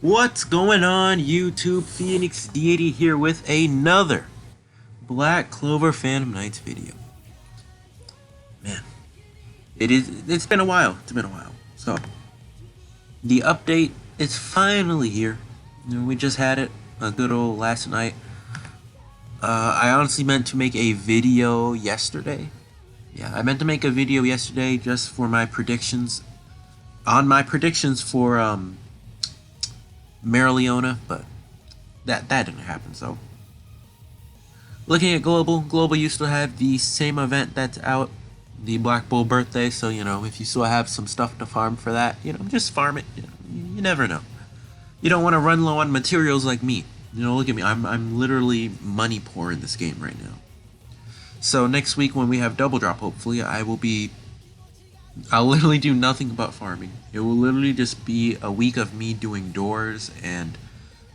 What's going on, YouTube? Phoenix Deity here with another Black Clover Phantom Knights video. Man, it's been a while. It's been a while. So, the update is finally here. We just had it a good old last night. I honestly meant to make a video yesterday. Yeah, I meant to make a video yesterday just for my predictions. On my predictions for, Mereoleona, but that didn't happen. So looking at global used to have the same event that's out, the Black Bull birthday. So if you still have some stuff to farm for that, just farm it. You never know. You don't want to run low on materials like me. Look at me. I'm literally money poor in this game right now. So next week when we have double drop, hopefully I'll literally do nothing but farming. It will literally just be a week of me doing doors and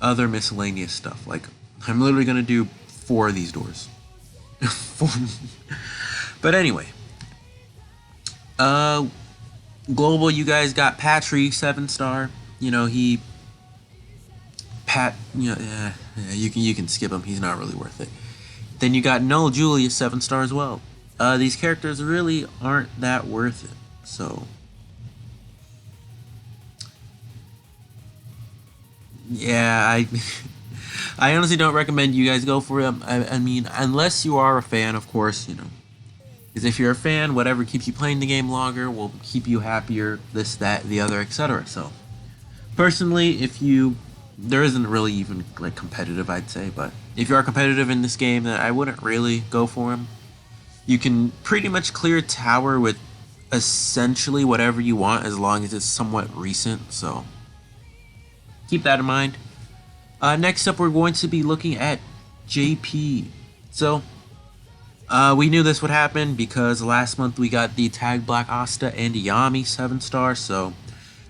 other miscellaneous stuff. Like, I'm literally going to do 4 of these doors. 4. But anyway. Global, you guys got Patry, 7-star. You can skip him. He's not really worth it. Then you got Null Julius, 7-star as well. These characters really aren't that worth it. So, yeah, I honestly don't recommend you guys go for them. I mean, unless you are a fan, of course, because if you're a fan, whatever keeps you playing the game longer will keep you happier, this, that, the other, etc. So, personally, there isn't really even, like, competitive, I'd say, but if you are competitive in this game, then I wouldn't really go for them. You can pretty much clear a tower with essentially whatever you want as long as it's somewhat recent, so keep that in mind. Next up, we're going to be looking at JP. So we knew this would happen because last month we got the Tag Black Asta and Yami 7-star, so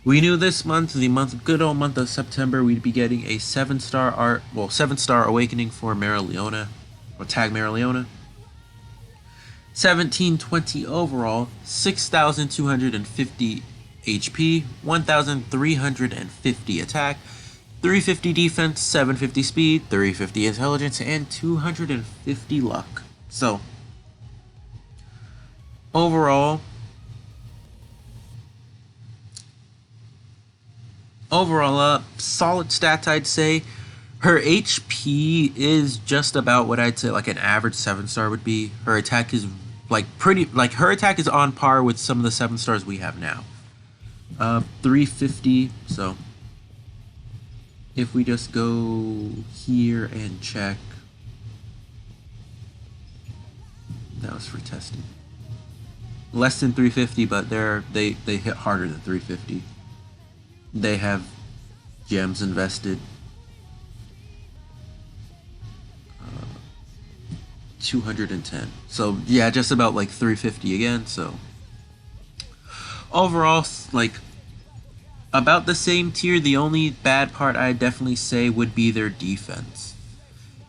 we knew this month, good old month of September, we'd be getting a 7-star awakening for Mereoleona, or Tag Mereoleona. 1720 overall, 6,250 HP, 1,350 attack, 350 defense, 750 speed, 350 intelligence, and 250 luck. So, overall, solid stats, I'd say. Her HP is just about what I'd say like an average 7-star would be. Her attack is her attack is on par with some of the 7-stars we have now. 350. So if we just go here and check, that was for testing. Less than 350, but they hit harder than 350. They have gems invested. 210. So yeah, just about like 350 again. So overall, like about the same tier. The only bad part I'd definitely say would be their defense.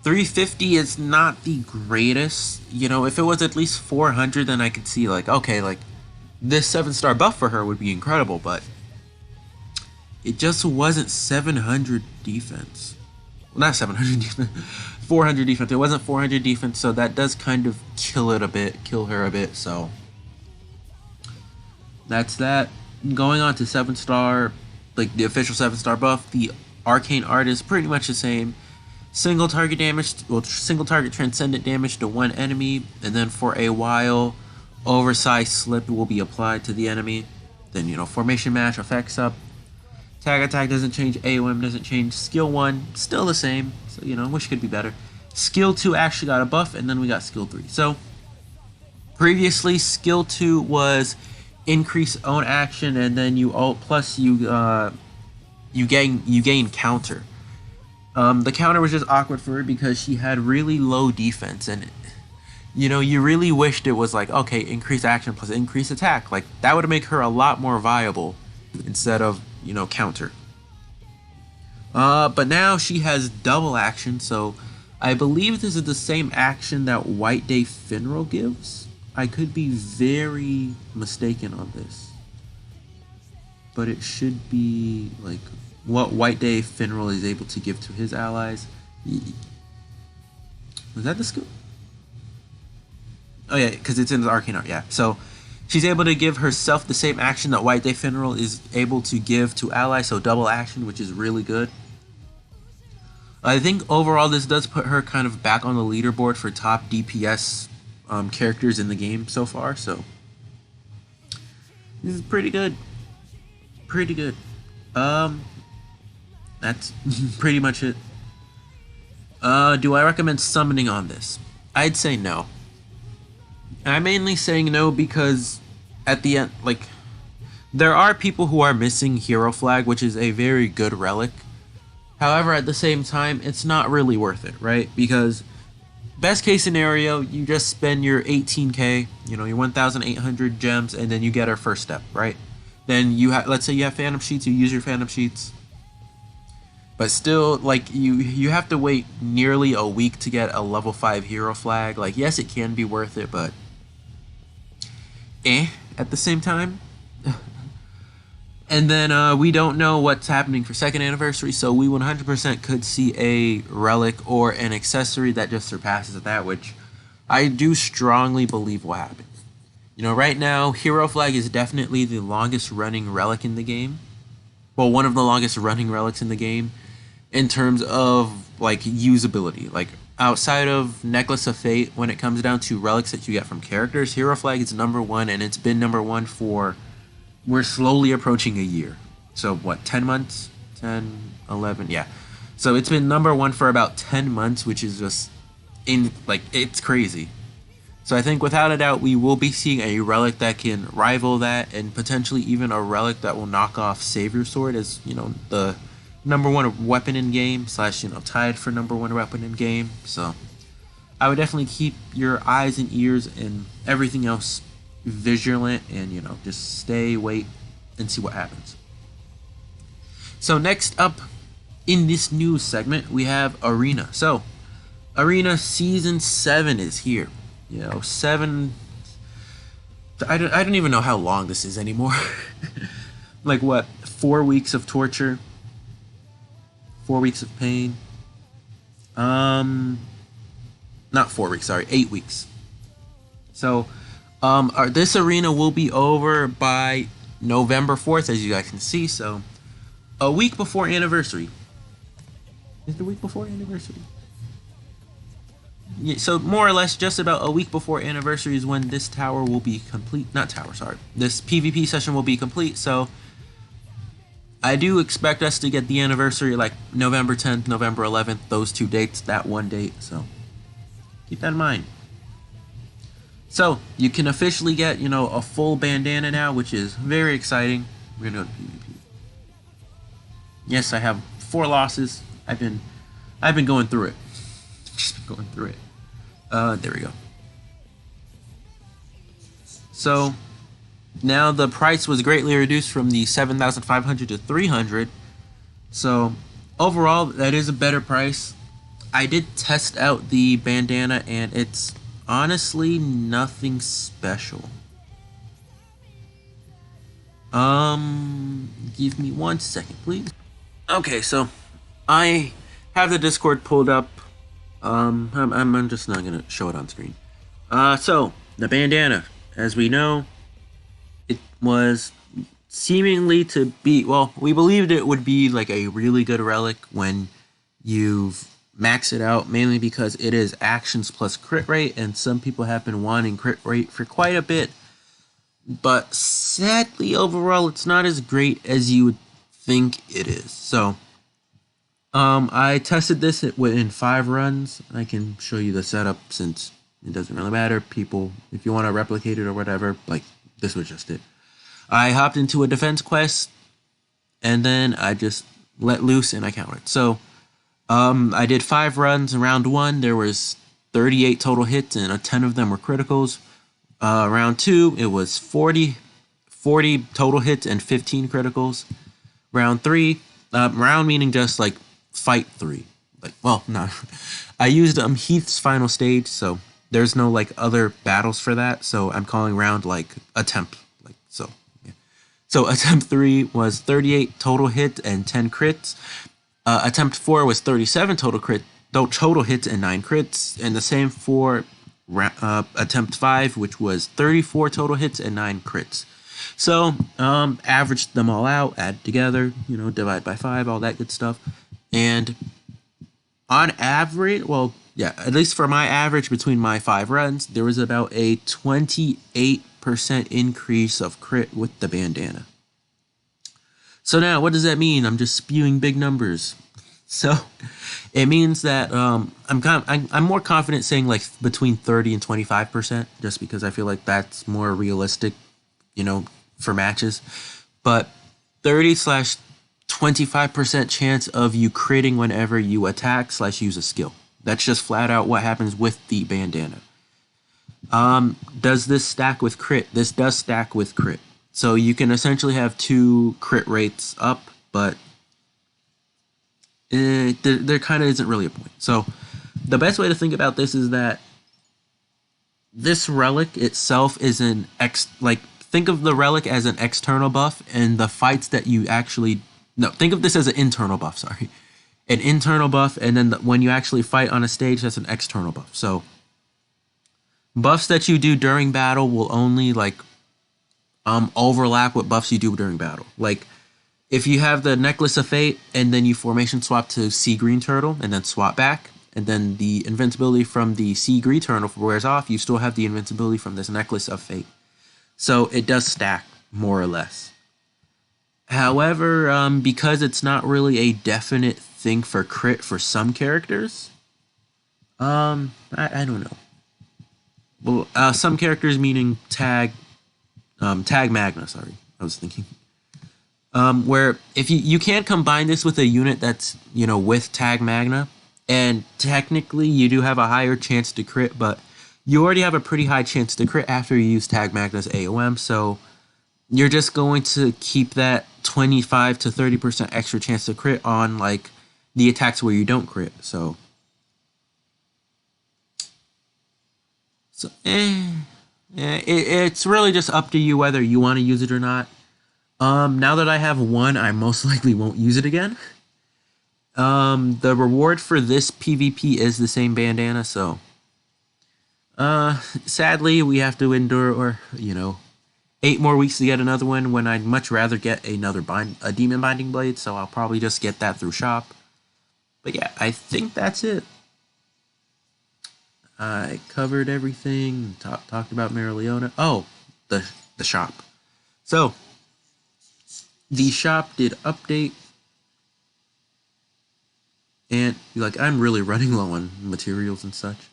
350 is not the greatest. If it was at least 400, then I could see like, okay, like this 7-star buff for her would be incredible, but it just wasn't 700 defense. Well, not 700 defense. 400 defense. It wasn't 400 defense, so that does kind of kill her a bit. So that's that. Going on to 7-star, like the official 7-star buff, the arcane art is pretty much the same. Single target transcendent damage to one enemy, and then for a while, oversized slip will be applied to the enemy. Then formation match effects up. Tag attack doesn't change, AOM doesn't change, skill 1 still the same, so wish it could be better. Skill 2 actually got a buff, and then we got skill 3. So previously skill 2 was increase own action, and then you ult plus you gain counter. The counter was just awkward for her because she had really low defense, and you really wished it was like, okay, increase action plus increase attack. Like that would make her a lot more viable instead of counter. But now she has double action, so I believe this is the same action that White Day Finral gives. I could be very mistaken on this. but it should be like what White Day Finral is able to give to his allies. Was that the skill? Oh yeah, because it's in the arcane art. Yeah, so she's able to give herself the same action that White Day Finral is able to give to allies, so double action, which is really good. I think overall this does put her kind of back on the leaderboard for top DPS characters in the game so far, so this is pretty good. Pretty good. That's pretty much it. Do I recommend summoning on this? I'd say no. I'm mainly saying no because at the end, like, there are people who are missing Hero Flag, which is a very good relic. However, at the same time, it's not really worth it, right? Because best case scenario, you just spend your 18k, you know, your 1,800 gems, and then you get our first step, right? Then you have, let's say you have Phantom Sheets, you use your Phantom Sheets. But still, like, you have to wait nearly a week to get a level 5 Hero Flag. Like, yes, it can be worth it, but at the same time. And then we don't know what's happening for 2nd anniversary, so we 100% could see a relic or an accessory that just surpasses that, which I do strongly believe will happen. You know, right now, Hero Flag is definitely the longest running relic in the game. Well, one of the longest running relics in the game in terms of, like, usability. Like, outside of Necklace of Fate, when it comes down to relics that you get from characters, Hero Flag is #1, and it's been #1 for, we're slowly approaching a year. So, what, 10 months? 10, 11, yeah. So, it's been #1 for about 10 months, which is just, it's crazy. So I think without a doubt we will be seeing a relic that can rival that, and potentially even a relic that will knock off Savior Sword as, you know, the #1 weapon in game / you know, tied for #1 weapon in game. So I would definitely keep your eyes and ears and everything else vigilant, and, you know, just wait and see what happens. So next up in this news segment we have Arena. So Arena Season 7 is here. You know, 7. I don't even know how long this is anymore. Like, what, 4 weeks of torture, 4 weeks of pain. Not 4 weeks. Sorry, 8 weeks. So, this arena will be over by November 4th, as you guys can see. So, a week before anniversary. Is it the week before anniversary? Yeah, so more or less just about a week before anniversary is when this tower will be complete. Not tower, sorry. This PvP session will be complete, so I do expect us to get the anniversary like November 10th, November 11th, those 2 dates, that one date, so keep that in mind. So, you can officially get, you know, a full bandana now, which is very exciting. We're gonna go to PvP. Yes, I have 4 losses. I've been going through it. Just been going through it. There we go. So now the price was greatly reduced from the 7,500 to 300. So overall, that is a better price. I did test out the bandana, and it's honestly nothing special. Give me 1 second, please. Okay, so I have the Discord pulled up. I'm just not gonna show it on screen. So the bandana, as we know, it was seemingly to be, well, we believed it would be like a really good relic when you've maxed it out, mainly because it is actions plus crit rate, and some people have been wanting crit rate for quite a bit. But sadly, overall, it's not as great as you would think it is. So I tested this in 5 runs. I can show you the setup since it doesn't really matter. People, if you want to replicate it or whatever, like, this was just it. I hopped into a defense quest, and then I just let loose and I countered. So I did 5 runs in round 1. There was 38 total hits, and 10 of them were criticals. Round 2, it was 40 total hits and 15 criticals. Round 3, round meaning just like fight 3. Like, well, no. I used Heath's final stage, so there's no like other battles for that. So I'm calling round like attempt. Like, so yeah. So attempt 3 was 38 total hits and 10 crits. Attempt 4 was 37 total hits and 9 crits, and the same for attempt 5, which was 34 total hits and 9 crits. So averaged them all out, add together, divide by 5, all that good stuff, and on average, well, yeah, at least for my average between my 5 runs, there was about a 28% increase of crit with the bandana. So now, what does that mean? I'm just spewing big numbers. So it means that I'm more confident saying like between 30 and 25%, just because I feel like that's more realistic, for matches. But 30/25% chance of you critting whenever you attack / use a skill. That's just flat out what happens with the bandana. Does this stack with crit? This does stack with crit. So you can essentially have 2 crit rates up, but there kind of isn't really a point. So the best way to think about this is that this relic itself is think of the relic as an external buff, and the fights that you think of this as an internal buff, sorry. An internal buff, and then when you actually fight on a stage, that's an external buff. So buffs that you do during battle will only overlap with buffs you do during battle. Like if you have the Necklace of Fate and then you formation swap to Sea Green Turtle and then swap back, and then the invincibility from the Sea Green Turtle wears off, you still have the invincibility from this Necklace of Fate. So it does stack more or less. However, because it's not really a definite thing for crit for some characters, I don't know. Well, some characters meaning Tag Magna, sorry, I was thinking. Where if you can't combine this with a unit that's, with Tag Magna, and technically you do have a higher chance to crit, but you already have a pretty high chance to crit after you use Tag Magna's AOM, so you're just going to keep that 25 to 30% extra chance to crit on, the attacks where you don't crit, so it's really just up to you whether you want to use it or not. Now that I have 1, I most likely won't use it again. The reward for this PvP is the same bandana, so sadly we have to endure 8 more weeks to get another one, when I'd much rather get a demon binding blade, so I'll probably just get that through shop. But yeah, I think that's it. I covered everything, talked about Mereoleona. Oh, the shop. So the shop did update, and I'm really running low on materials and such.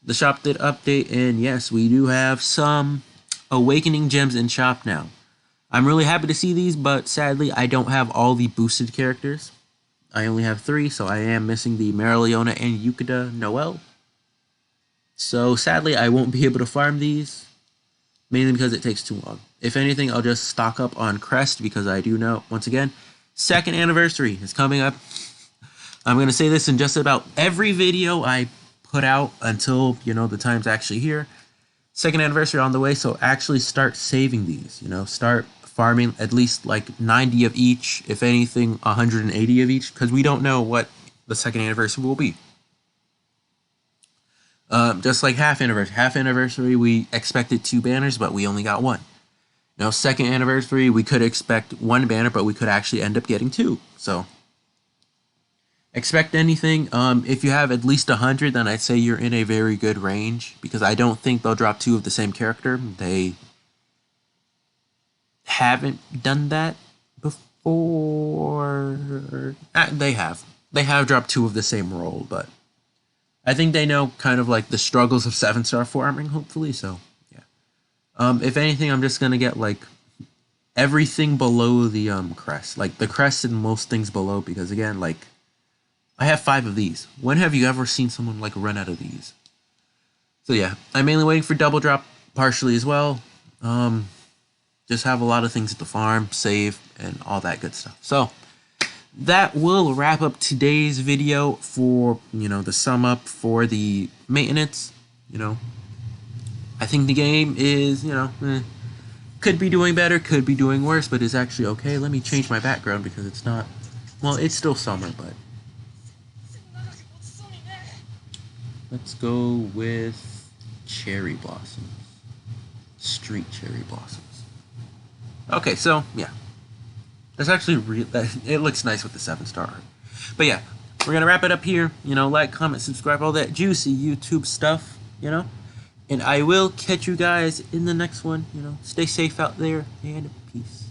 The shop did update, and yes, we do have some Awakening Gems in shop now. I'm really happy to see these, but sadly I don't have all the boosted characters. I only have 3, so I am missing the Mereoleona and Yukida Noelle. So sadly I won't be able to farm these, mainly because it takes too long. If anything, I'll just stock up on Crest, because I do know, once again, 2nd anniversary is coming up. I'm going to say this in just about every video I put out until, the time's actually here. 2nd anniversary on the way, so actually start saving these, start farming at least 90 of each, if anything 180 of each, because we don't know what the 2nd anniversary will be. Just like half anniversary, we expected 2 banners, but we only got 1. 2nd anniversary, we could expect 1 banner, but we could actually end up getting 2. So expect anything. If you have at least 100, then I'd say you're in a very good range, because I don't think they'll drop 2 of the same character. They haven't done that before. They have dropped 2 of the same role, but I think they know kind of the struggles of 7-star farming, hopefully. So yeah. If anything, I'm just gonna get everything below the crest, the crest and most things below, because again, I have 5 of these. When have you ever seen someone run out of these? So yeah, I'm mainly waiting for double drop partially as well. Just have a lot of things at the farm, save, and all that good stuff. So that will wrap up today's video for, the sum up for the maintenance. I think the game is, Could be doing better, could be doing worse, but it's actually okay. Let me change my background because it's not... Well, it's still summer, but... Let's go with cherry blossoms. Street cherry blossoms. Okay, so, yeah. That's actually it looks nice with the 7-star art. But yeah, we're going to wrap it up here. You know, like, comment, subscribe, all that juicy YouTube stuff, you know. And I will catch you guys in the next one, you know. Stay safe out there, and peace.